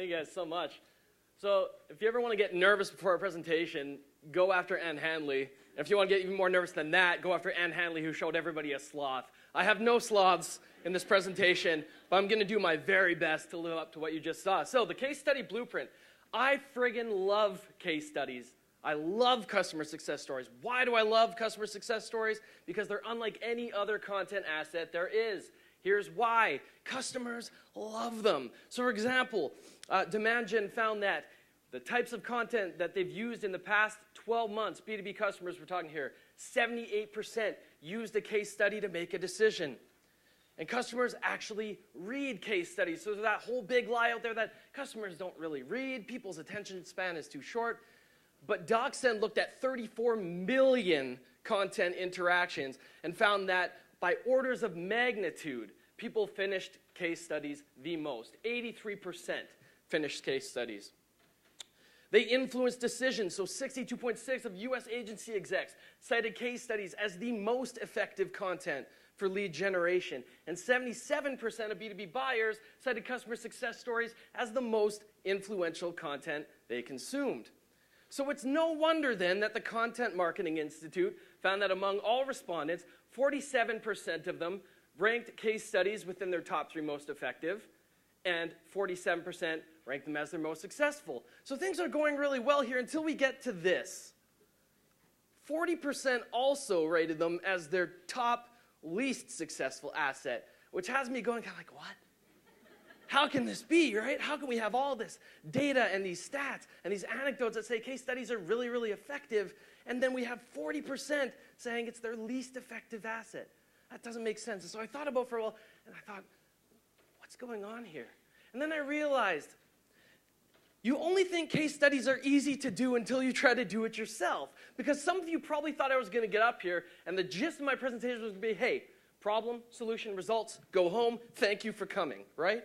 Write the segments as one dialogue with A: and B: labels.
A: Thank you guys so much. So if you ever want to get nervous before a presentation, go after Ann Handley. And if you want to get even more nervous than that, go after Ann Handley, who showed everybody a sloth. I have no sloths in this presentation, but I'm going to do my very best to live up to what you just saw. So the case study blueprint. I friggin' love case studies. I love customer success stories. Why do I love customer success stories? Because they're unlike any other content asset there is. Here's why. Customers love them. So for example, Demand Gen found that the types of content that they've used in the past 12 months, B2B customers we're talking here, 78% used a case study to make a decision. And customers actually read case studies. So there's that whole big lie out there that customers don't really read, people's attention span is too short. But DocSend looked at 34 million content interactions and found that by orders of magnitude, people finished case studies the most. 83% finished case studies. They influenced decisions, so 62.6% of US agency execs cited case studies as the most effective content for lead generation. And 77% of B2B buyers cited customer success stories as the most influential content they consumed. So it's no wonder then that the Content Marketing Institute found that among all respondents, 47% of them ranked case studies within their top 3 most effective, and 47% ranked them as their most successful. So things are going really well here until we get to this. 40% also rated them as their top least successful asset, which has me going kind of like, what? How can this be, right? How can we have all this data and these stats and these anecdotes that say case studies are really, really effective, and then we have 40% saying it's their least effective asset? That doesn't make sense. And so I thought about it for a while, and I thought, what's going on here? And then I realized, you only think case studies are easy to do until you try to do it yourself. Because some of you probably thought I was going to get up here, and the gist of my presentation was going to be, hey, problem, solution, results, go home, thank you for coming, right?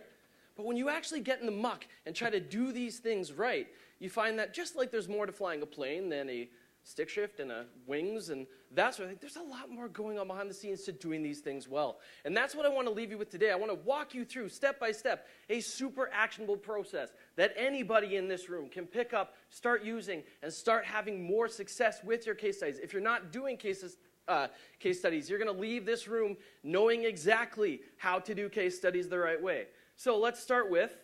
A: But when you actually get in the muck and try to do these things right, you find that just like there's more to flying a plane than a stick shift and wings and that sort of thing, there's a lot more going on behind the scenes to doing these things well. And that's what I want to leave you with today. I want to walk you through, step by step, a super actionable process that anybody in this room can pick up, start using, and start having more success with your case studies. If you're not doing case studies, you're going to leave this room knowing exactly how to do case studies the right way. So let's start with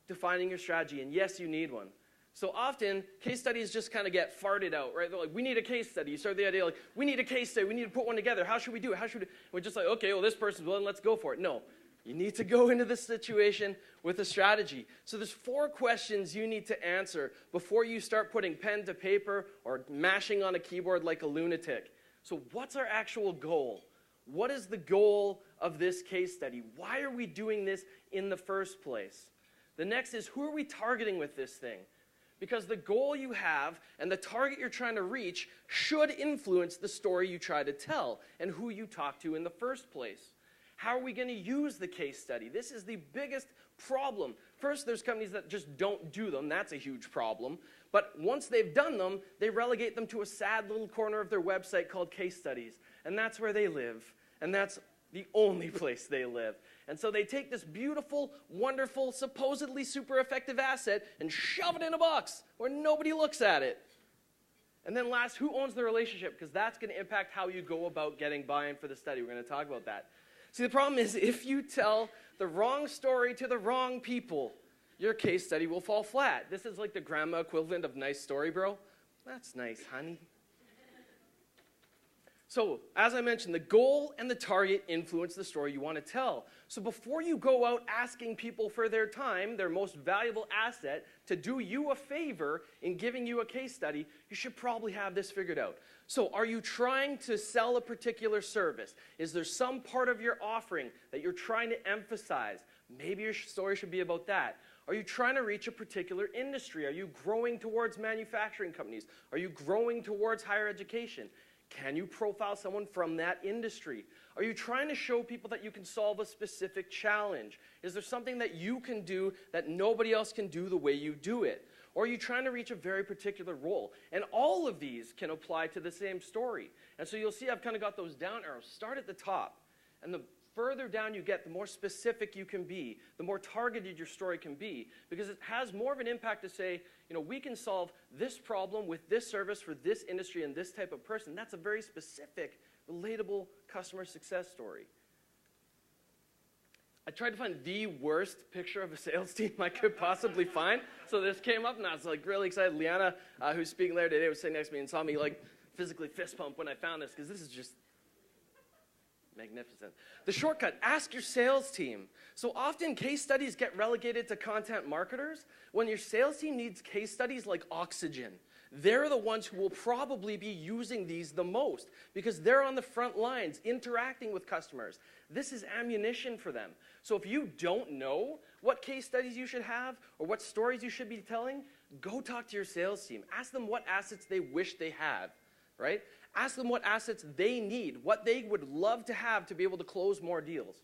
A: defining your strategy, and yes, you need one. So often, case studies just kind of get farted out, right? They're like, we need a case study. You start the idea like, we need a case study. We need to put one together. How should we do it? How should we do it? We're just like, okay, well, this person's willing. Let's go for it. No, you need to go into this situation with a strategy. So there's 4 questions you need to answer before you start putting pen to paper or mashing on a keyboard like a lunatic. So what's our actual goal? What is the goal of this case study? Why are we doing this in the first place? The next is, who are we targeting with this thing? Because the goal you have and the target you're trying to reach should influence the story you try to tell and who you talk to in the first place. How are we going to use the case study? This is the biggest problem. First, there's companies that just don't do them. That's a huge problem. But once they've done them, they relegate them to a sad little corner of their website called case studies. And that's where they live. And that's the only place they live. And so they take this beautiful, wonderful, supposedly super effective asset and shove it in a box where nobody looks at it. And then last, who owns the relationship? Because that's going to impact how you go about getting buy-in for the study. We're going to talk about that. See, the problem is if you tell the wrong story to the wrong people, your case study will fall flat. This is like the grandma equivalent of nice story, bro. That's nice, honey. So, as I mentioned, the goal and the target influence the story you want to tell. So before you go out asking people for their time, their most valuable asset, to do you a favor in giving you a case study, you should probably have this figured out. So are you trying to sell a particular service? Is there some part of your offering that you're trying to emphasize? Maybe your story should be about that. Are you trying to reach a particular industry? Are you growing towards manufacturing companies? Are you growing towards higher education? Can you profile someone from that industry? Are you trying to show people that you can solve a specific challenge? Is there something that you can do that nobody else can do the way you do it? Or are you trying to reach a very particular role? And all of these can apply to the same story. And so you'll see I've kind of got those down arrows. Start at the top. And the further down you get, the more specific you can be, the more targeted your story can be, because it has more of an impact to say, we can solve this problem with this service for this industry and this type of person. That's a very specific, relatable customer success story. I tried to find the worst picture of a sales team I could possibly find. So this came up, and I was really excited. Liana, who's speaking there today, was sitting next to me and saw me physically fist pump when I found this, because this is just magnificent. The shortcut, ask your sales team. So often case studies get relegated to content marketers when your sales team needs case studies like oxygen. They're the ones who will probably be using these the most because they're on the front lines interacting with customers. This is ammunition for them. So if you don't know what case studies you should have or what stories you should be telling, go talk to your sales team. Ask them what assets they wish they had, right? Ask them what assets they need, what they would love to have to be able to close more deals.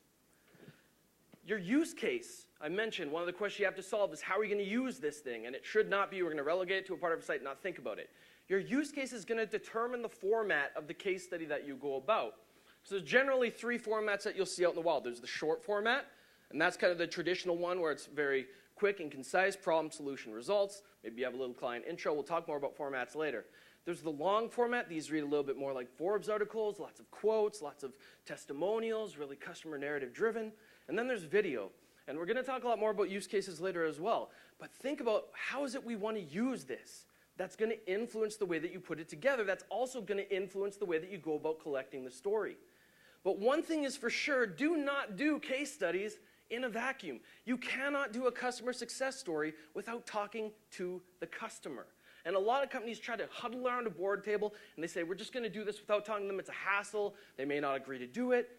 A: Your use case, I mentioned, one of the questions you have to solve is how are you going to use this thing? And it should not be we're going to relegate it to a part of a site and not think about it. Your use case is going to determine the format of the case study that you go about. So there's generally 3 formats that you'll see out in the wild. There's the short format, and that's kind of the traditional one where it's very quick and concise, problem, solution, results. Maybe you have a little client intro. We'll talk more about formats later. There's the long format. These read a little bit more like Forbes articles, lots of quotes, lots of testimonials, really customer narrative driven. And then there's video. And we're going to talk a lot more about use cases later as well. But think about how is it we want to use this. That's going to influence the way that you put it together. That's also going to influence the way that you go about collecting the story. But one thing is for sure, do not do case studies in a vacuum. You cannot do a customer success story without talking to the customer. And a lot of companies try to huddle around a board table and they say, we're just going to do this without talking to them. It's a hassle. They may not agree to do it.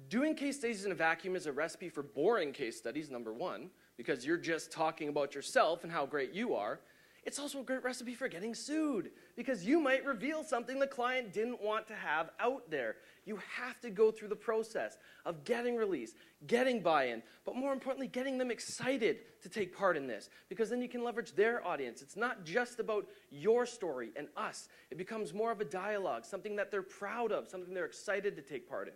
A: Doing case studies in a vacuum is a recipe for boring case studies, number one, because you're just talking about yourself and how great you are. It's also a great recipe for getting sued, because you might reveal something the client didn't want to have out there. You have to go through the process of getting release, getting buy-in, but more importantly, getting them excited to take part in this, because then you can leverage their audience. It's not just about your story and us. It becomes more of a dialogue, something that they're proud of, something they're excited to take part in.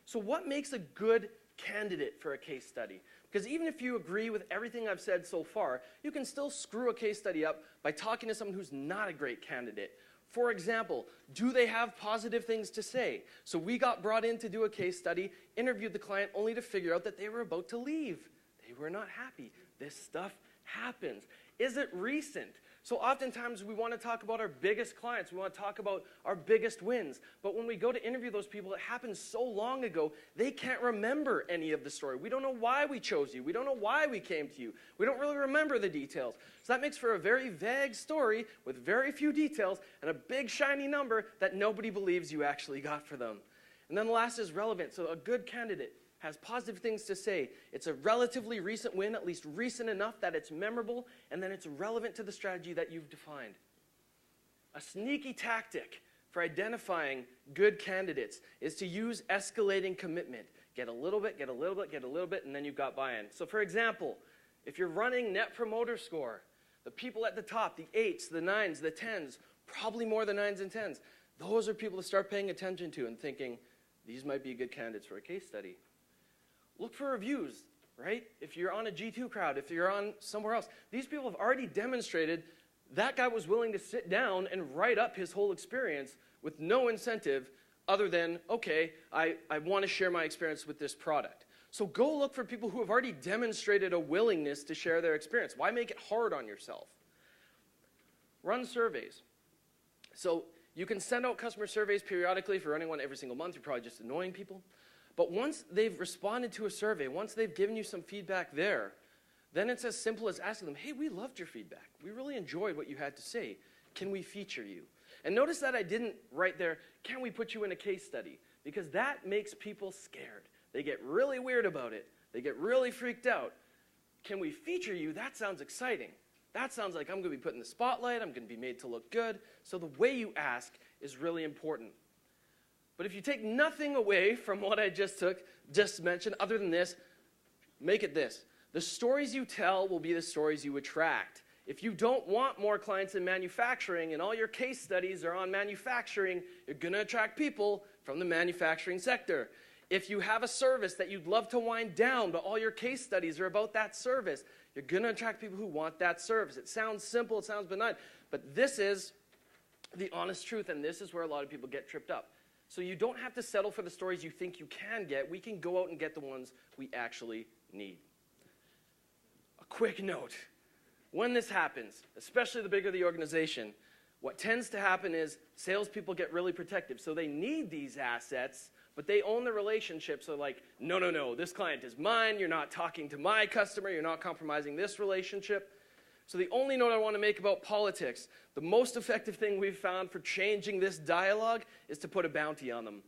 A: So what makes a good candidate for a case study? Because even if you agree with everything I've said so far, you can still screw a case study up by talking to someone who's not a great candidate. For example, do they have positive things to say? So we got brought in to do a case study, interviewed the client only to figure out that they were about to leave. They were not happy. This stuff happens. Is it recent? So oftentimes we want to talk about our biggest clients. We want to talk about our biggest wins. But when we go to interview those people, it happened so long ago, they can't remember any of the story. We don't know why we chose you. We don't know why we came to you. We don't really remember the details. So that makes for a very vague story with very few details and a big shiny number that nobody believes you actually got for them. And then the last is relevant. So a good candidate has positive things to say. It's a relatively recent win, at least recent enough that it's memorable, and then it's relevant to the strategy that you've defined. A sneaky tactic for identifying good candidates is to use escalating commitment. Get a little bit, get a little bit, get a little bit, and then you've got buy-in. So for example, if you're running Net Promoter Score, the people at the top, the 8s, the 9s, the 10s, probably more the 9s and 10s, those are people to start paying attention to and thinking, these might be good candidates for a case study. Look for reviews, right? If you're on a G2 crowd, if you're on somewhere else, these people have already demonstrated that guy was willing to sit down and write up his whole experience with no incentive other than, okay, I want to share my experience with this product. So go look for people who have already demonstrated a willingness to share their experience. Why make it hard on yourself? Run surveys. So you can send out customer surveys periodically. If you're running one every single month, you're probably just annoying people. But once they've responded to a survey, once they've given you some feedback there, then it's as simple as asking them, hey, we loved your feedback. We really enjoyed what you had to say. Can we feature you? And notice that I didn't write there, can we put you in a case study? Because that makes people scared. They get really weird about it. They get really freaked out. Can we feature you? That sounds exciting. That sounds like I'm going to be put in the spotlight. I'm going to be made to look good. So the way you ask is really important. But if you take nothing away from what I just mentioned, other than this, make it this. The stories you tell will be the stories you attract. If you don't want more clients in manufacturing and all your case studies are on manufacturing, you're going to attract people from the manufacturing sector. If you have a service that you'd love to wind down, but all your case studies are about that service, you're going to attract people who want that service. It sounds simple, it sounds benign, but this is the honest truth, and this is where a lot of people get tripped up. So you don't have to settle for the stories you think you can get. We can go out and get the ones we actually need. A quick note. When this happens, especially the bigger the organization, what tends to happen is salespeople get really protective. So they need these assets, but they own the relationship. So like, no, no, no, this client is mine. You're not talking to my customer. You're not compromising this relationship. So the only note I want to make about politics, the most effective thing we've found for changing this dialogue is to put a bounty on them.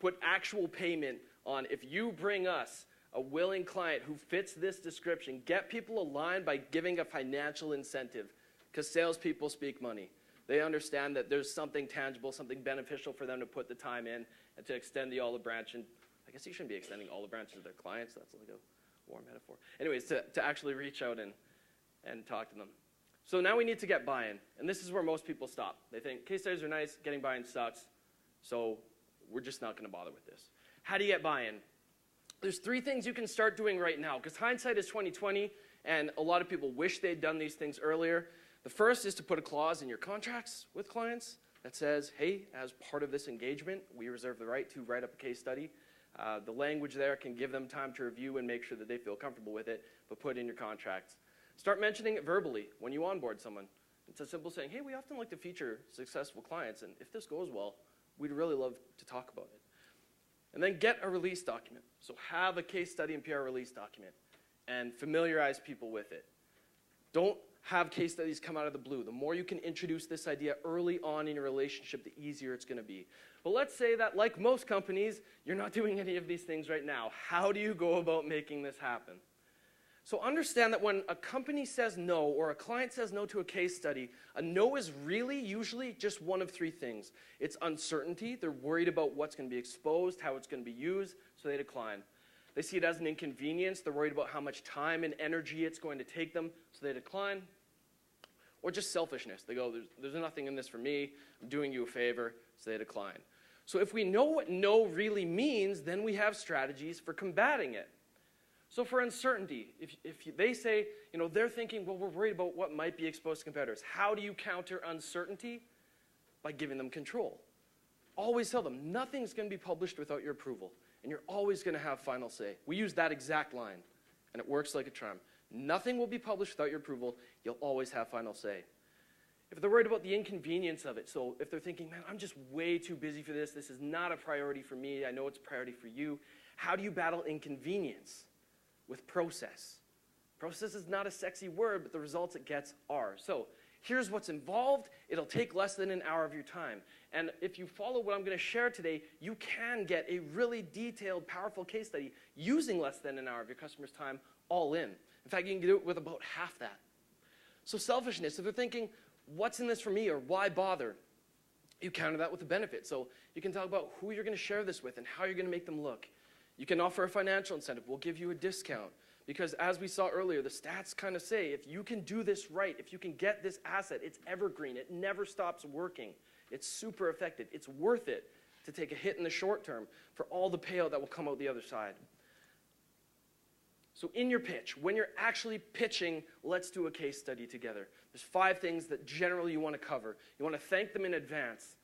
A: Put actual payment on, if you bring us a willing client who fits this description, get people aligned by giving a financial incentive, because salespeople speak money. They understand that there's something tangible, something beneficial for them to put the time in and to extend the olive branch. And I guess you shouldn't be extending olive branches to their clients. That's like a war metaphor. Anyways, to actually reach out and talk to them. So now we need to get buy-in. And this is where most people stop. They think case studies are nice, getting buy-in sucks, so we're just not going to bother with this. How do you get buy-in? There's 3 things you can start doing right now, because hindsight is 20/20, and a lot of people wish they'd done these things earlier. The first is to put a clause in your contracts with clients that says, hey, as part of this engagement, we reserve the right to write up a case study. The language there can give them time to review and make sure that they feel comfortable with it, but put it in your contracts. Start mentioning it verbally when you onboard someone. It's as simple as saying, hey, we often like to feature successful clients, and if this goes well, we'd really love to talk about it. And then get a release document. So have a case study and PR release document and familiarize people with it. Don't have case studies come out of the blue. The more you can introduce this idea early on in your relationship, the easier it's going to be. But let's say that, like most companies, you're not doing any of these things right now. How do you go about making this happen? So understand that when a company says no or a client says no to a case study, a no is really usually just one of 3 things. It's uncertainty. They're worried about what's going to be exposed, how it's going to be used, so they decline. They see it as an inconvenience. They're worried about how much time and energy it's going to take them, so they decline. Or just selfishness. They go, there's nothing in this for me. I'm doing you a favor, so they decline. So if we know what no really means, then we have strategies for combating it. So for uncertainty, if they say, they're thinking, well, we're worried about what might be exposed to competitors. How do you counter uncertainty? By giving them control. Always tell them, nothing's going to be published without your approval, and you're always going to have final say. We use that exact line, and it works like a charm. Nothing will be published without your approval. You'll always have final say. If they're worried about the inconvenience of it, so if they're thinking, man, I'm just way too busy for this. This is not a priority for me. I know it's a priority for you. How do you battle inconvenience? With process. Process is not a sexy word, but the results it gets are. So here's what's involved. It'll take less than an hour of your time. And if you follow what I'm going to share today, you can get a really detailed, powerful case study using less than an hour of your customer's time all in. In fact, you can do it with about half that. So selfishness, if they're thinking, what's in this for me or why bother? You counter that with a benefit. So you can talk about who you're going to share this with and how you're going to make them look. You can offer a financial incentive. We'll give you a discount. Because as we saw earlier, the stats kind of say if you can do this right, if you can get this asset, it's evergreen. It never stops working. It's super effective. It's worth it to take a hit in the short term for all the payout that will come out the other side. So in your pitch, when you're actually pitching, let's do a case study together. There's 5 things that generally you want to cover. You want to thank them in advance.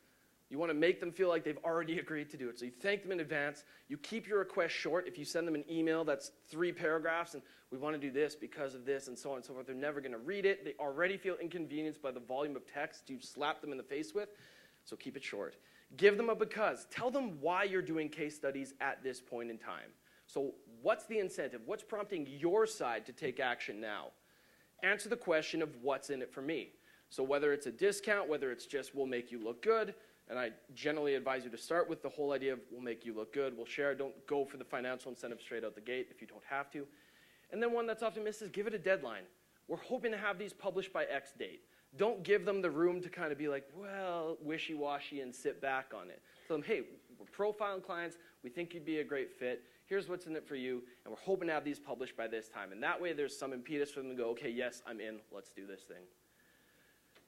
A: You want to make them feel like they've already agreed to do it. So you thank them in advance. You keep your request short. If you send them an email that's 3 paragraphs and we want to do this because of this and so on and so forth, they're never going to read it. They already feel inconvenienced by the volume of text you've slapped them in the face with. So keep it short. Give them a because. Tell them why you're doing case studies at this point in time. So what's the incentive? What's prompting your side to take action now? Answer the question of what's in it for me. So whether it's a discount, whether it's just we'll make you look good, and I generally advise you to start with the whole idea of we'll make you look good, we'll share, don't go for the financial incentive straight out the gate if you don't have to. And then one that's often missed is give it a deadline. We're hoping to have these published by X date. Don't give them the room to kind of be like, well, wishy-washy and sit back on it. Tell them, hey, we're profiling clients, we think you'd be a great fit, here's what's in it for you, and we're hoping to have these published by this time. And that way there's some impetus for them to go, okay, yes, I'm in, let's do this thing.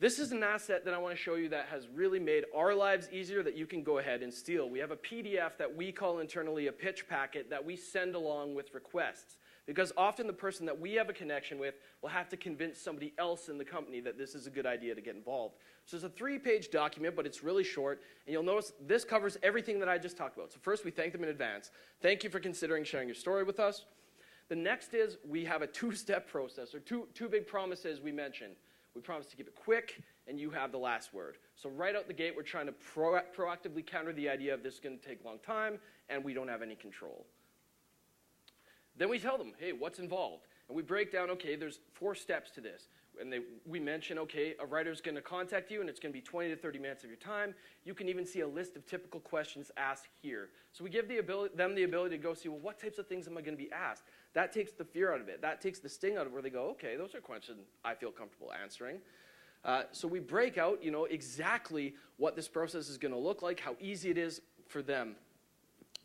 A: This is an asset that I want to show you that has really made our lives easier that you can go ahead and steal. We have a PDF that we call internally a pitch packet that we send along with requests. Because often the person that we have a connection with will have to convince somebody else in the company that this is a good idea to get involved. So it's a 3-page document, but it's really short. And you'll notice this covers everything that I just talked about. So first, we thank them in advance. Thank you for considering sharing your story with us. The next is we have a 2-step process, or two big promises we mentioned. We promise to keep it quick, and you have the last word. So right out the gate, we're trying to proactively counter the idea of this is going to take a long time, and we don't have any control. Then we tell them, hey, what's involved? And we break down, okay, there's 4 steps to this. And we mention, okay, a writer's going to contact you, and it's going to be 20 to 30 minutes of your time. You can even see a list of typical questions asked here. So we give them the ability to go see, well, what types of things am I going to be asked? That takes the fear out of it. That takes the sting out of it, where they go, okay, those are questions I feel comfortable answering. So we break out, exactly what this process is going to look like, how easy it is for them.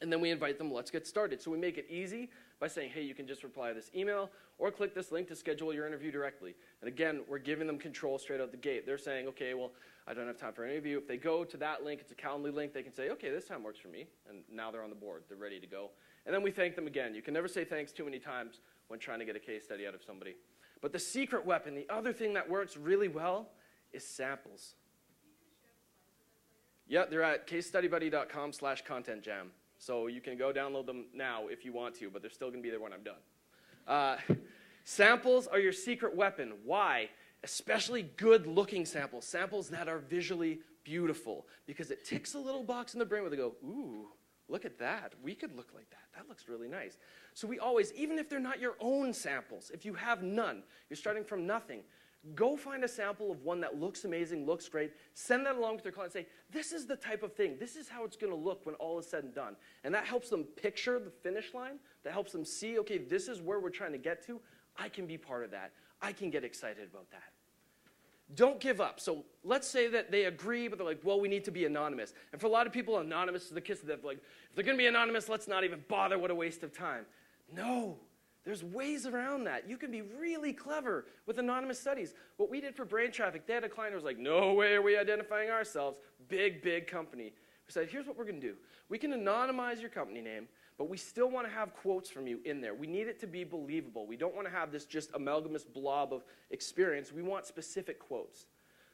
A: And then we invite them, let's get started. So we make it easy by saying, hey, you can just reply to this email or click this link to schedule your interview directly. And again, we're giving them control straight out the gate. They're saying, okay, well, I don't have time for an interview. If they go to that link, it's a Calendly link, they can say, okay, this time works for me. And now they're on the board. They're ready to go. And then we thank them again. You can never say thanks too many times when trying to get a case study out of somebody. But the secret weapon, the other thing that works really well, is samples. Yeah, they're at casestudybuddy.com/contentjam. So you can go download them now if you want to, but they're still going to be there when I'm done. Samples are your secret weapon. Why? Especially good-looking samples, samples that are visually beautiful, because it ticks a little box in the brain where they go, ooh, look at that. We could look like that. That looks really nice. So we always, even if they're not your own samples, if you have none, you're starting from nothing, go find a sample of one that looks amazing, looks great, send that along with your client and say, this is the type of thing, this is how it's going to look when all is said and done. And that helps them picture the finish line, that helps them see, okay, this is where we're trying to get to, I can be part of that, I can get excited about that. Don't give up. So let's say that they agree, but they're like, well, we need to be anonymous. And for a lot of people, anonymous is the kiss of death. Like, if they're going to be anonymous, let's not even bother, what a waste of time. No. There's ways around that. You can be really clever with anonymous studies. What we did for brain traffic, they had a client who was like, no way are we identifying ourselves. Big, big company. We said, here's what we're going to do. We can anonymize your company name, but we still want to have quotes from you in there. We need it to be believable. We don't want to have this just amalgamous blob of experience. We want specific quotes.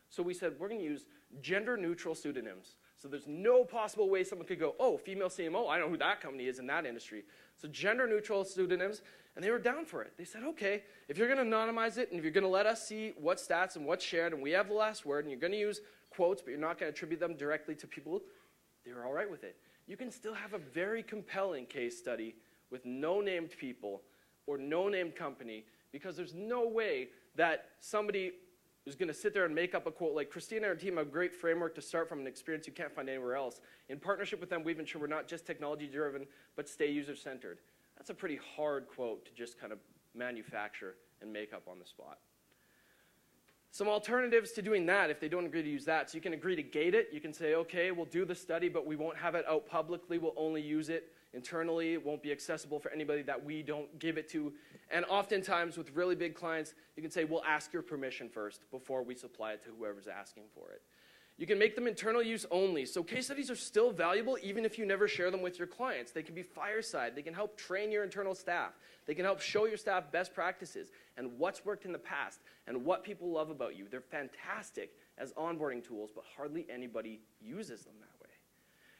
A: So we said, we're going to use gender-neutral pseudonyms. So there's no possible way someone could go, oh, female CMO, I know who that company is in that industry. So gender-neutral pseudonyms, and they were down for it. They said, okay, if you're going to anonymize it and if you're going to let us see what stats and what's shared and we have the last word and you're going to use quotes but you're not going to attribute them directly to people, they were all right with it. You can still have a very compelling case study with no named people or no named company because there's no way that somebody who's going to sit there and make up a quote like Christina and her team have a great framework to start from an experience you can't find anywhere else. In partnership with them, we've ensured we're not just technology-driven, but stay user-centered. That's a pretty hard quote to just kind of manufacture and make up on the spot. Some alternatives to doing that if they don't agree to use that. So you can agree to gate it. You can say, okay, we'll do the study, but we won't have it out publicly. We'll only use it internally. It won't be accessible for anybody that we don't give it to. And oftentimes with really big clients, you can say, we'll ask your permission first before we supply it to whoever's asking for it. You can make them internal use only. So case studies are still valuable even if you never share them with your clients. They can be fireside. They can help train your internal staff. They can help show your staff best practices and what's worked in the past and what people love about you. They're fantastic as onboarding tools, but hardly anybody uses them that way.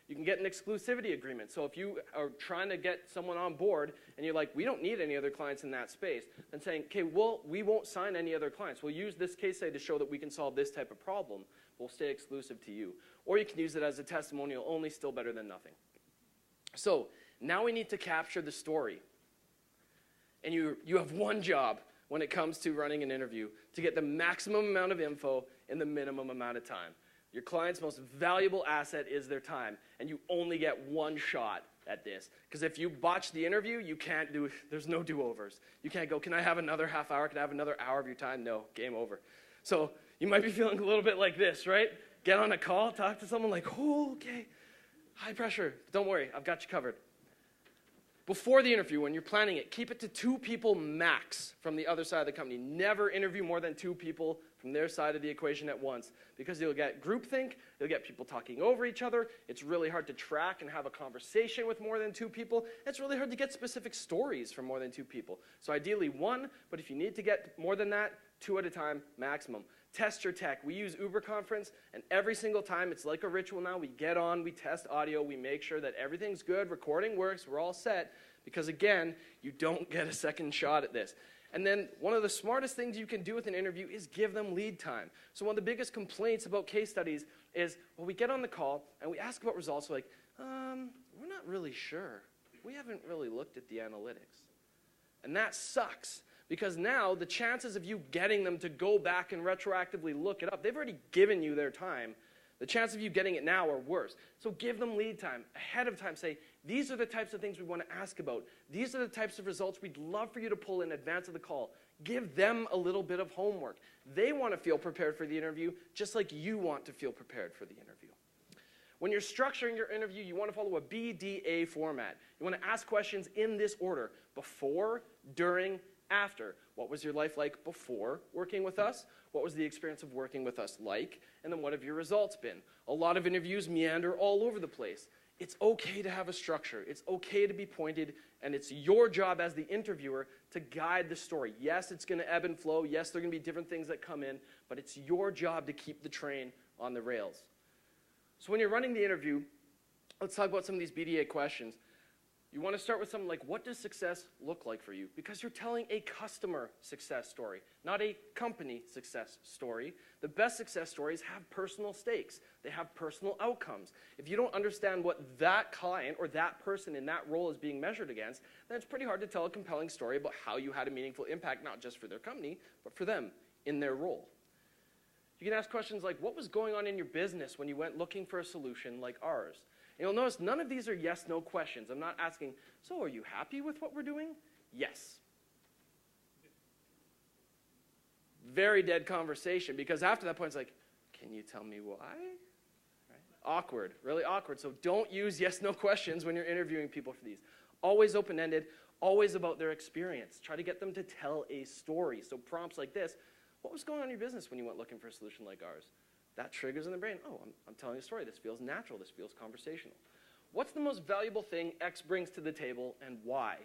A: You can get an exclusivity agreement. So if you are trying to get someone on board and you're like, we don't need any other clients in that space, then saying, okay, well, we won't sign any other clients. We'll use this case study to show that we can solve this type of problem. We'll stay exclusive to you. Or you can use it as a testimonial only, still better than nothing. So now we need to capture the story. And you have one job when it comes to running an interview, to get the maximum amount of info in the minimum amount of time. Your client's most valuable asset is their time, and you only get one shot at this. Because if you botch the interview, you can't do, there's no do-overs. You can't go, can I have another half hour? Can I have another hour of your time? No, game over. So you might be feeling a little bit like this, right? Get on a call, talk to someone like, oh, okay, high pressure. Don't worry, I've got you covered. Before the interview, when you're planning it, keep it to 2 people max from the other side of the company. Never interview more than 2 people from their side of the equation at once, because you'll get groupthink, you'll get people talking over each other. It's really hard to track and have a conversation with more than 2 people. It's really hard to get specific stories from more than 2 people. So ideally 1, but if you need to get more than that, 2 at a time maximum. Test your tech. We use Uber Conference, and every single time, it's like a ritual now. We get on, we test audio, we make sure that everything's good, recording works, we're all set, because again, you don't get a second shot at this. And then one of the smartest things you can do with an interview is give them lead time. So one of the biggest complaints about case studies is, well, we get on the call and we ask about results, we're like, we're not really sure. We haven't really looked at the analytics. And that sucks, because now the chances of you getting them to go back and retroactively look it up, they've already given you their time. The chances of you getting it now are worse. So give them lead time. Ahead of time, say, these are the types of things we want to ask about. These are the types of results we'd love for you to pull in advance of the call. Give them a little bit of homework. They want to feel prepared for the interview, just like you want to feel prepared for the interview. When you're structuring your interview, you want to follow a BDA format. You want to ask questions in this order: before, during, after. What was your life like before working with us? What was the experience of working with us like? And then what have your results been? A lot of interviews meander all over the place. It's okay to have a structure. It's okay to be pointed, and it's your job as the interviewer to guide the story. Yes, it's going to ebb and flow. Yes, there are going to be different things that come in, but it's your job to keep the train on the rails. So when you're running the interview, let's talk about some of these BDA questions. You want to start with something like, what does success look like for you? Because you're telling a customer success story, not a company success story. The best success stories have personal stakes. They have personal outcomes. If you don't understand what that client or that person in that role is being measured against, then it's pretty hard to tell a compelling story about how you had a meaningful impact, not just for their company, but for them in their role. You can ask questions like, what was going on in your business when you went looking for a solution like ours? And you'll notice none of these are yes-no questions. I'm not asking, so are you happy with what we're doing? Yes. Very dead conversation, because after that point, it's like, can you tell me why? Right? Awkward, really awkward. So don't use yes-no questions when you're interviewing people for these. Always open-ended, always about their experience. Try to get them to tell a story. So prompts like this: what was going on in your business when you went looking for a solution like ours? That triggers in the brain, oh, I'm telling a story. This feels natural. This feels conversational. What's the most valuable thing X brings to the table, and why?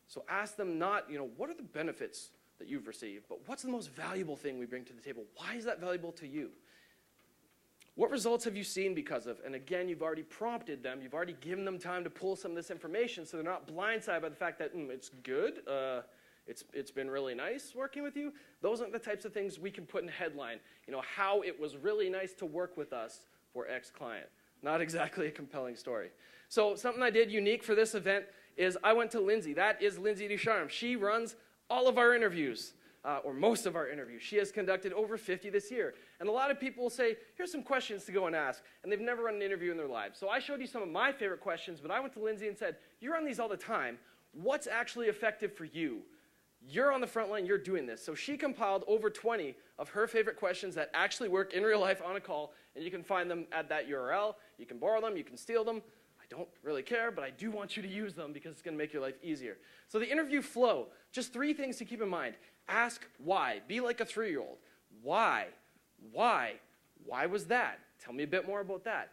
A: So ask them not, what are the benefits that you've received, but what's the most valuable thing we bring to the table? Why is that valuable to you? What results have you seen because of? And again, you've already prompted them. You've already given them time to pull some of this information, so they're not blindsided by the fact that it's good. It's been really nice working with you. Those aren't the types of things we can put in a headline. How it was really nice to work with us for X client. Not exactly a compelling story. So something I did unique for this event is I went to Lindsay. That is Lindsay Ducharme. She runs all of our interviews, or most of our interviews. She has conducted over 50 this year. And a lot of people will say, here's some questions to go and ask. And they've never run an interview in their lives. So I showed you some of my favorite questions, but I went to Lindsay and said, you run these all the time. What's actually effective for you? You're on the front line, you're doing this. So she compiled over 20 of her favorite questions that actually work in real life on a call, and you can find them at that URL. You can borrow them, you can steal them. I don't really care, but I do want you to use them because it's going to make your life easier. So the interview flow, just 3 things to keep in mind. Ask why. Be like a 3-year-old. Why? Why? Why was that? Tell me a bit more about that.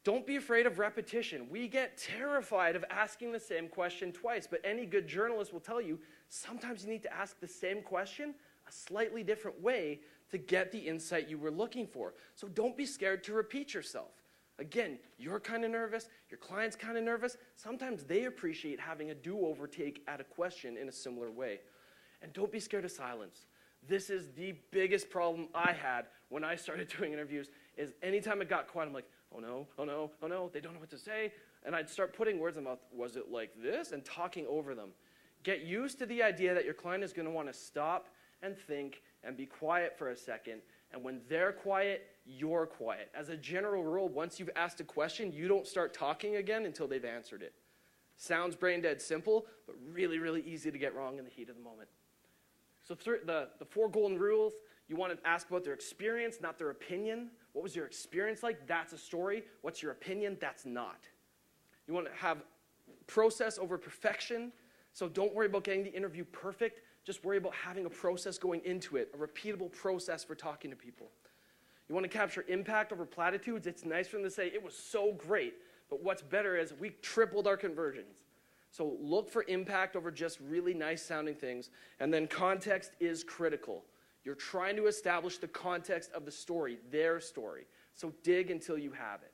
A: Don't be afraid of repetition. We get terrified of asking the same question twice, but any good journalist will tell you sometimes you need to ask the same question a slightly different way to get the insight you were looking for. So don't be scared to repeat yourself. Again, you're kind of nervous, your client's kind of nervous. Sometimes they appreciate having a do-over take at a question in a similar way. And don't be scared of silence. This is the biggest problem I had when I started doing interviews, is anytime it got quiet, I'm like, oh no, oh no, oh no, they don't know what to say. And I'd start putting words in my mouth, was it like this? And talking over them. Get used to the idea that your client is going to want to stop and think and be quiet for a second. And when they're quiet, you're quiet. As a general rule, once you've asked a question, you don't start talking again until they've answered it. Sounds brain dead simple, but really, really easy to get wrong in the heat of the moment. So the 4 golden rules, you want to ask about their experience, not their opinion. What was your experience like? That's a story. What's your opinion? That's not. You want to have process over perfection. So don't worry about getting the interview perfect. Just worry about having a process going into it, a repeatable process for talking to people. You want to capture impact over platitudes? It's nice for them to say, it was so great, but what's better is we tripled our conversions. So look for impact over just really nice sounding things. And then context is critical. You're trying to establish the context of the story, their story. So dig until you have it.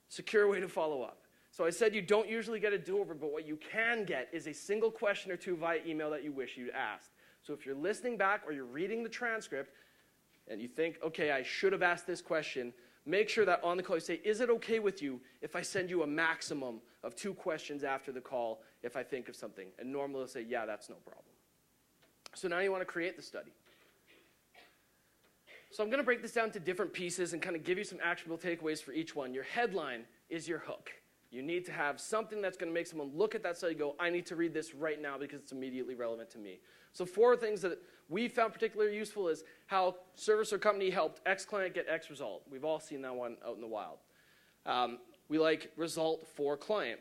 A: Secure way to follow up. So I said you don't usually get a do-over, but what you can get is a single question or two via email that you wish you'd asked. So if you're listening back or you're reading the transcript and you think, okay, I should have asked this question, make sure that on the call you say, is it okay with you if I send you a maximum of 2 questions after the call if I think of something? And normally they'll say, yeah, that's no problem. So now you want to create the study. So I'm going to break this down to different pieces and kind of give you some actionable takeaways for each one. Your headline is your hook. You need to have something that's going to make someone look at that study and go, I need to read this right now because it's immediately relevant to me. So 4 things that we found particularly useful is how service or company helped X client get X result. We've all seen that one out in the wild. We like result for client,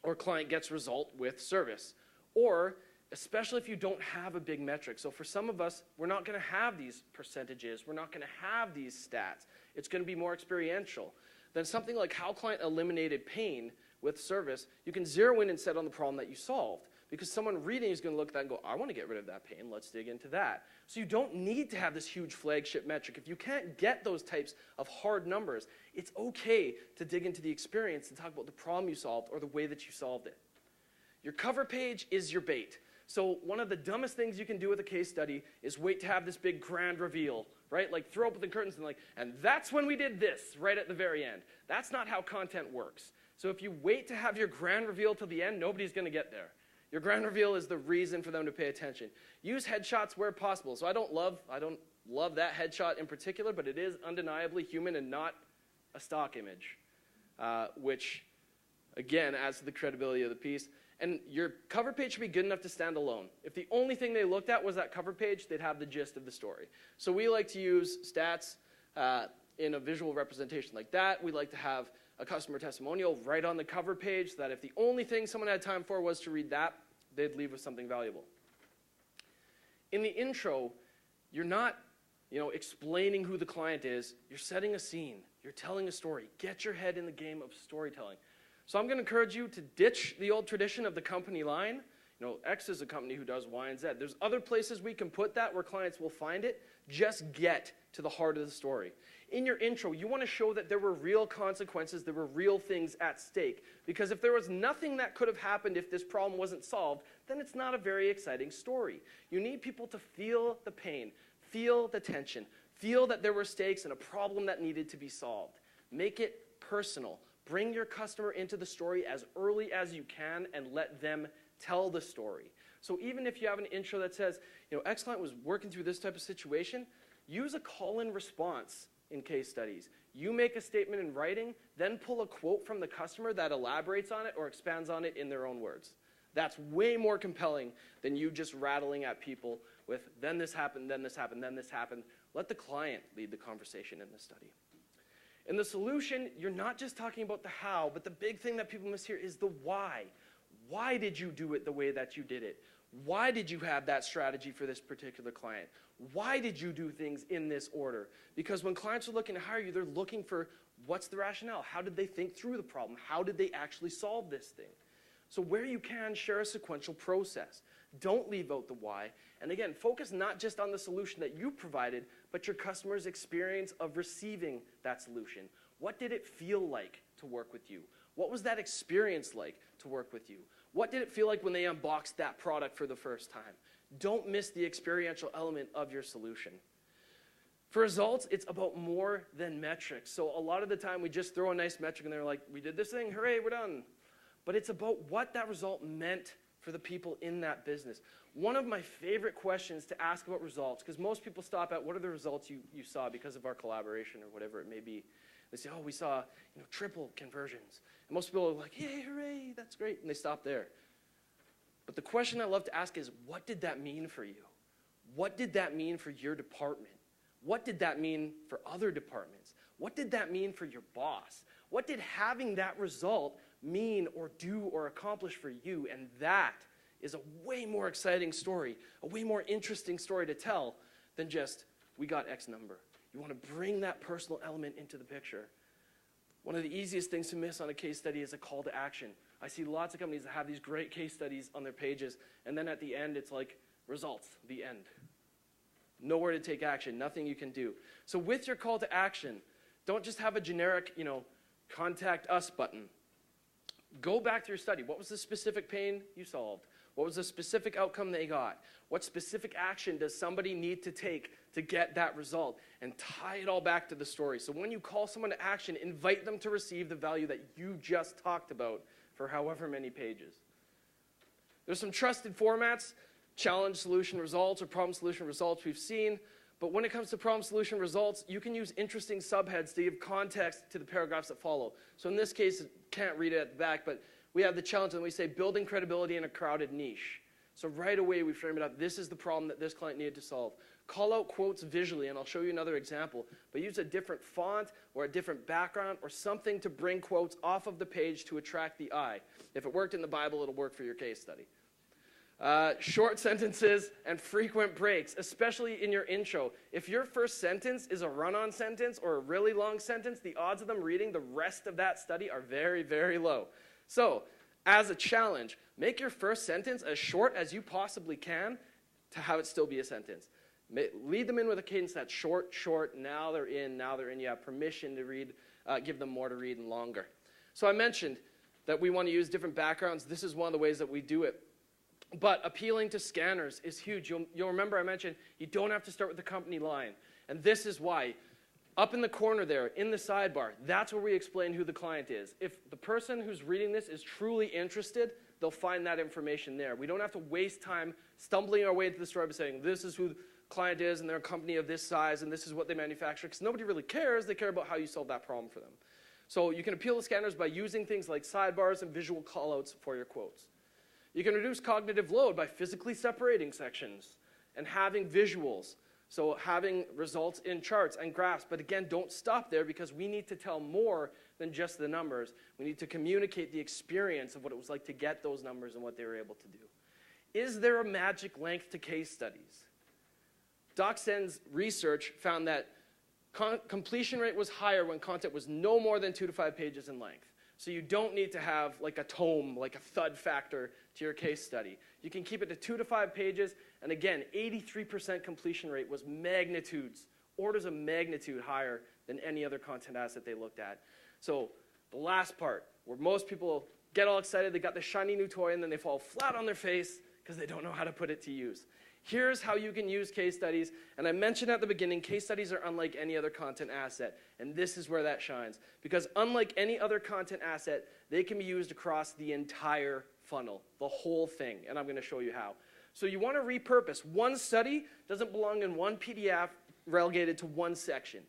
A: or client gets result with service. Or especially if you don't have a big metric. So for some of us, we're not going to have these percentages. We're not going to have these stats. It's going to be more experiential. Then something like how client eliminated pain with service, you can zero in instead on the problem that you solved. Because someone reading is going to look at that and go, I want to get rid of that pain. Let's dig into that. So you don't need to have this huge flagship metric. If you can't get those types of hard numbers, it's okay to dig into the experience and talk about the problem you solved or the way that you solved it. Your cover page is your bait. So one of the dumbest things you can do with a case study is wait to have this big grand reveal, right? Like throw up the curtains and that's when we did this right at the very end. That's not how content works. So if you wait to have your grand reveal till the end, nobody's going to get there. Your grand reveal is the reason for them to pay attention. Use headshots where possible. So I don't love that headshot in particular, but it is undeniably human and not a stock image, which again adds to the credibility of the piece. And your cover page should be good enough to stand alone. If the only thing they looked at was that cover page, they'd have the gist of the story. So we like to use stats in a visual representation like that. We like to have a customer testimonial right on the cover page so that if the only thing someone had time for was to read that, they'd leave with something valuable. In the intro, you're not explaining who the client is. You're setting a scene. You're telling a story. Get your head in the game of storytelling. So I'm going to encourage you to ditch the old tradition of the company line. X is a company who does Y and Z. There's other places we can put that where clients will find it. Just get to the heart of the story. In your intro, you want to show that there were real consequences, there were real things at stake. Because if there was nothing that could have happened if this problem wasn't solved, then it's not a very exciting story. You need people to feel the pain, feel the tension, feel that there were stakes and a problem that needed to be solved. Make it personal. Bring your customer into the story as early as you can and let them tell the story. So even if you have an intro that says, X client was working through this type of situation, use a call-in response in case studies. You make a statement in writing, then pull a quote from the customer that elaborates on it or expands on it in their own words. That's way more compelling than you just rattling at people with, then this happened, then this happened, then this happened. Let the client lead the conversation in the study. In the solution, you're not just talking about the how, but the big thing that people miss here is the why. Why did you do it the way that you did it? Why did you have that strategy for this particular client? Why did you do things in this order? Because when clients are looking to hire you, they're looking for what's the rationale? How did they think through the problem? How did they actually solve this thing? So where you can, share a sequential process. Don't leave out the why. And again, focus not just on the solution that you provided, but your customer's experience of receiving that solution. What did it feel like to work with you? What was that experience like to work with you? What did it feel like when they unboxed that product for the first time? Don't miss the experiential element of your solution. For results, it's about more than metrics. So a lot of the time we just throw a nice metric and they're like, we did this thing, hooray, we're done. But it's about what that result meant for the people in that business. One of my favorite questions to ask about results, because most people stop at what are the results you saw because of our collaboration or whatever it may be. They say, oh, we saw triple conversions. And most people are like, yay, hooray, that's great. And they stop there. But the question I love to ask is, what did that mean for you? What did that mean for your department? What did that mean for other departments? What did that mean for your boss? What did having that result mean or do or accomplish for you. And that is a way more exciting story, a way more interesting story to tell than just, we got X number. You want to bring that personal element into the picture. One of the easiest things to miss on a case study is a call to action. I see lots of companies that have these great case studies on their pages, and then at the end it's like, results, the end. Nowhere to take action, nothing you can do. So with your call to action, don't just have a generic, contact us button. Go back to your study. What was the specific pain you solved? What was the specific outcome they got? What specific action does somebody need to take to get that result? And tie it all back to the story. So when you call someone to action, invite them to receive the value that you just talked about for however many pages. There's some trusted formats, challenge, solution, results, or problem, solution, results we've seen. But when it comes to problem, solution, results, you can use interesting subheads to give context to the paragraphs that follow. So in this case, can't read it at the back, but we have the challenge and we say building credibility in a crowded niche. So right away we frame it up. This is the problem that this client needed to solve. Call out quotes visually, and I'll show you another example. But use a different font or a different background or something to bring quotes off of the page to attract the eye. If it worked in the Bible, it'll work for your case study. Short sentences and frequent breaks, especially in your intro. If your first sentence is a run-on sentence or a really long sentence, the odds of them reading the rest of that study are very, very low. So, as a challenge, make your first sentence as short as you possibly can to have it still be a sentence. Lead them in with a cadence that's short, now they're in, you have permission to read, give them more to read and longer. So I mentioned that we want to use different backgrounds. This is one of the ways that we do it. But appealing to scanners is huge. You'll remember I mentioned you don't have to start with the company line. And this is why. Up in the corner there, in the sidebar, that's where we explain who the client is. If the person who's reading this is truly interested, they'll find that information there. We don't have to waste time stumbling our way into the story by saying, this is who the client is, and they're a company of this size, and this is what they manufacture, because nobody really cares. They care about how you solve that problem for them. So you can appeal to scanners by using things like sidebars and visual callouts for your quotes. You can reduce cognitive load by physically separating sections and having visuals. So having results in charts and graphs. But again, don't stop there because we need to tell more than just the numbers. We need to communicate the experience of what it was like to get those numbers and what they were able to do. Is there a magic length to case studies? DocSend's research found that completion rate was higher when content was no more than 2 to 5 pages in length. So you don't need to have like a tome, like a thud factor to your case study. You can keep it to 2 to 5 pages, and again, 83% completion rate was magnitudes, orders of magnitude higher than any other content asset they looked at. So the last part, where most people get all excited, they got the shiny new toy, and then they fall flat on their face because they don't know how to put it to use. Here's how you can use case studies, and I mentioned at the beginning, case studies are unlike any other content asset, and this is where that shines. Because unlike any other content asset, they can be used across the entire funnel, the whole thing, and I'm going to show you how. So you want to repurpose. One study doesn't belong in one PDF relegated to one section.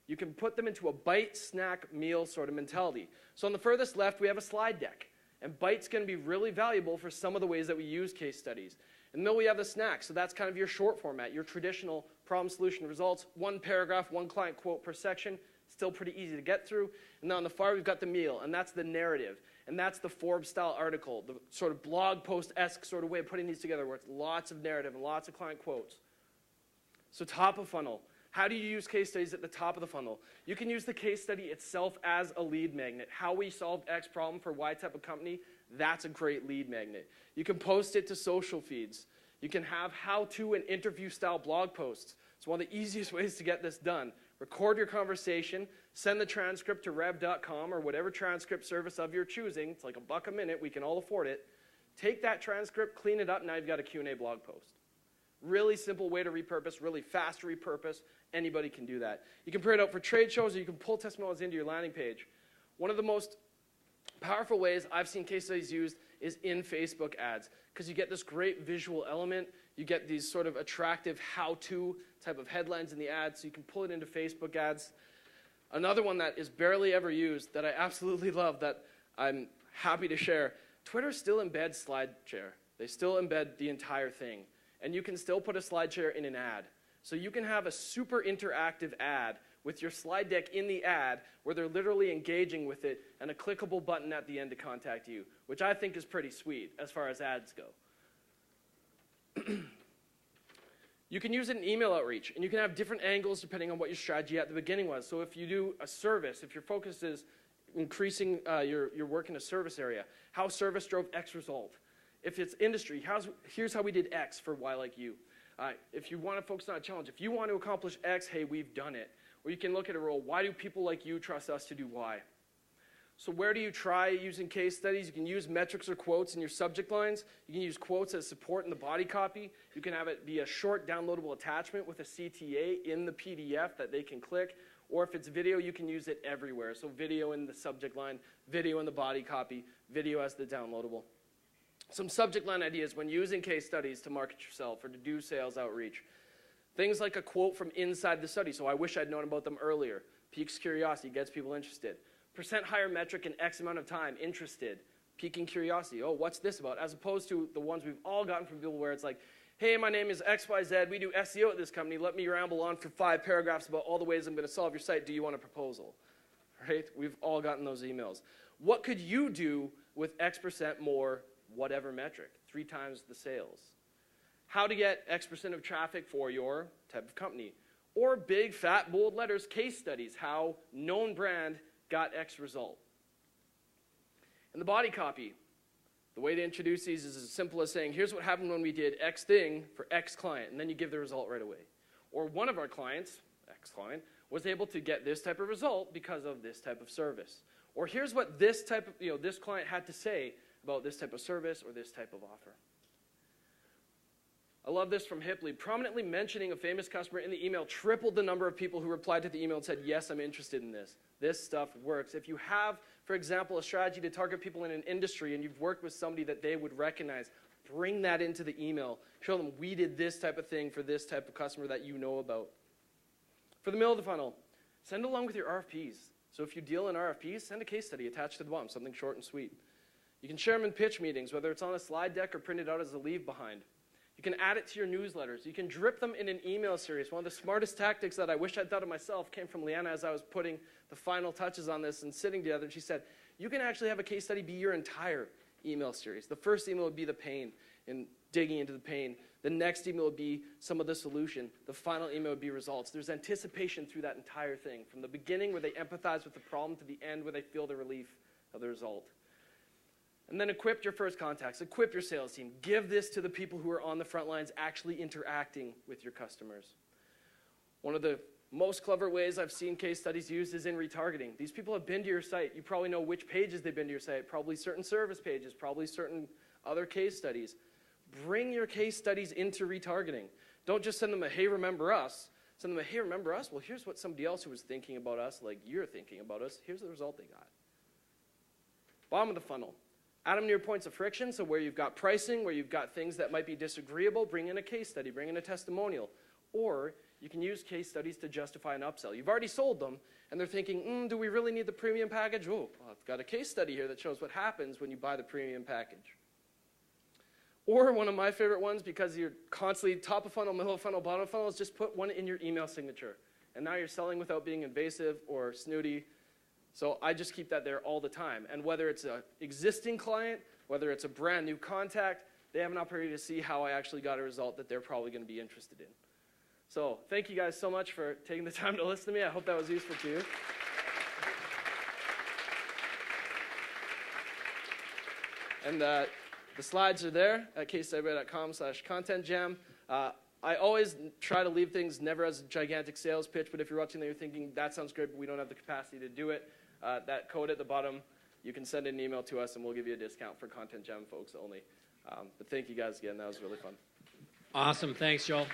A: You can put them into a bite, snack, meal sort of mentality. So on the furthest left, we have a slide deck, and bite's going to be really valuable for some of the ways that we use case studies. In the middle, we have the snack, so that's kind of your short format, your traditional problem, solution, results, one paragraph, one client quote per section, still pretty easy to get through. And then on the far, we've got the meal, and that's the narrative, and that's the Forbes-style article, the sort of blog post-esque sort of way of putting these together where it's lots of narrative and lots of client quotes. So top of funnel. How do you use case studies at the top of the funnel? You can use the case study itself as a lead magnet. How we solved X problem for Y type of company, that's a great lead magnet. You can post it to social feeds. You can have how-to and interview-style blog posts. It's one of the easiest ways to get this done. Record your conversation, send the transcript to rev.com or whatever transcript service of your choosing. It's like $1 a minute. We can all afford it. Take that transcript, clean it up, now you've got a Q&A blog post. Really simple way to repurpose, really fast to repurpose. Anybody can do that. You can print it out for trade shows, or you can pull testimonials into your landing page. One of the most powerful ways I've seen case studies used is in Facebook ads, because you get this great visual element. You get these sort of attractive how-to type of headlines in the ads, so you can pull it into Facebook ads. Another one that is barely ever used that I absolutely love that I'm happy to share, Twitter still embeds SlideShare. They still embed the entire thing. And you can still put a SlideShare in an ad. So you can have a super interactive ad with your slide deck in the ad where they're literally engaging with it and a clickable button at the end to contact you, which I think is pretty sweet as far as ads go. You can use it in email outreach, and you can have different angles depending on what your strategy at the beginning was. So if you do a service, if your focus is increasing your work in a service area, how service drove X result. If it's industry, here's how we did X for Y Like You. If you want to focus on a challenge, if you want to accomplish X, hey, we've done it. Or you can look at a role, why do people like you trust us to do Y? So where do you try using case studies? You can use metrics or quotes in your subject lines. You can use quotes as support in the body copy. You can have it be a short downloadable attachment with a CTA in the PDF that they can click. Or if it's video, you can use it everywhere. So video in the subject line, video in the body copy, video as the downloadable. Some subject line ideas when using case studies to market yourself or to do sales outreach. Things like a quote from inside the study. So I wish I'd known about them earlier. Piques curiosity, gets people interested. Percent higher metric in X amount of time, interested. Piquing curiosity. Oh, what's this about? As opposed to the ones we've all gotten from people where it's like, hey, my name is XYZ. We do SEO at this company. Let me ramble on for 5 paragraphs about all the ways I'm going to solve your site. Do you want a proposal? Right? We've all gotten those emails. What could you do with X% more whatever metric? 3 times the sales. How to get X% of traffic for your type of company. Or big, fat, bold letters, case studies. How known brand got X result. In the body copy, the way to introduce these is as simple as saying, here's what happened when we did X thing for X client, and then you give the result right away. Or one of our clients, X client, was able to get this type of result because of this type of service. Or here's what this type of, this client had to say about this type of service or this type of offer. I love this from Hipley. Prominently mentioning a famous customer in the email tripled the number of people who replied to the email and said, yes, I'm interested in this. This stuff works. If you have, for example, a strategy to target people in an industry and you've worked with somebody that they would recognize, bring that into the email. Show them we did this type of thing for this type of customer that you know about. For the middle of the funnel, send along with your RFPs. So if you deal in RFPs, send a case study attached to the bottom, something short and sweet. You can share them in pitch meetings, whether it's on a slide deck or printed out as a leave behind. You can add it to your newsletters. You can drip them in an email series. One of the smartest tactics that I wish I'd thought of myself came from Leanna as I was putting the final touches on this and sitting together. She said, you can actually have a case study be your entire email series. The first email would be the pain and digging into the pain. The next email would be some of the solution. The final email would be results. There's anticipation through that entire thing, from the beginning where they empathize with the problem to the end where they feel the relief of the result. And then equip your first contacts, equip your sales team. Give this to the people who are on the front lines actually interacting with your customers. One of the most clever ways I've seen case studies used is in retargeting. These people have been to your site. You probably know which pages they've been to your site, probably certain service pages, probably certain other case studies. Bring your case studies into retargeting. Don't just send them a, hey, remember us. Send them a, hey, remember us? Well, here's what somebody else who was thinking about us, like you're thinking about us. Here's the result they got. Bottom of the funnel. Add them to your points of friction, so where you've got pricing, where you've got things that might be disagreeable, bring in a case study, bring in a testimonial. Or you can use case studies to justify an upsell. You've already sold them, and they're thinking, do we really need the premium package? Oh, well, I've got a case study here that shows what happens when you buy the premium package. Or one of my favorite ones, because you're constantly top of funnel, middle of funnel, bottom of funnel, is just put one in your email signature. And now you're selling without being invasive or snooty. So I just keep that there all the time. And whether it's an existing client, whether it's a brand new contact, they have an opportunity to see how I actually got a result that they're probably going to be interested in. So thank you guys so much for taking the time to listen to me. I hope that was useful to you. And the slides are there at casestudy.com/contentjam. I always try to leave things never as a gigantic sales pitch, but if you're watching there, you're thinking, that sounds great, but we don't have the capacity to do it. That code at the bottom, you can send an email to us, and we'll give you a discount for Content Jam folks only. But thank you guys again. That was really fun.
B: Awesome. Thanks, Joel.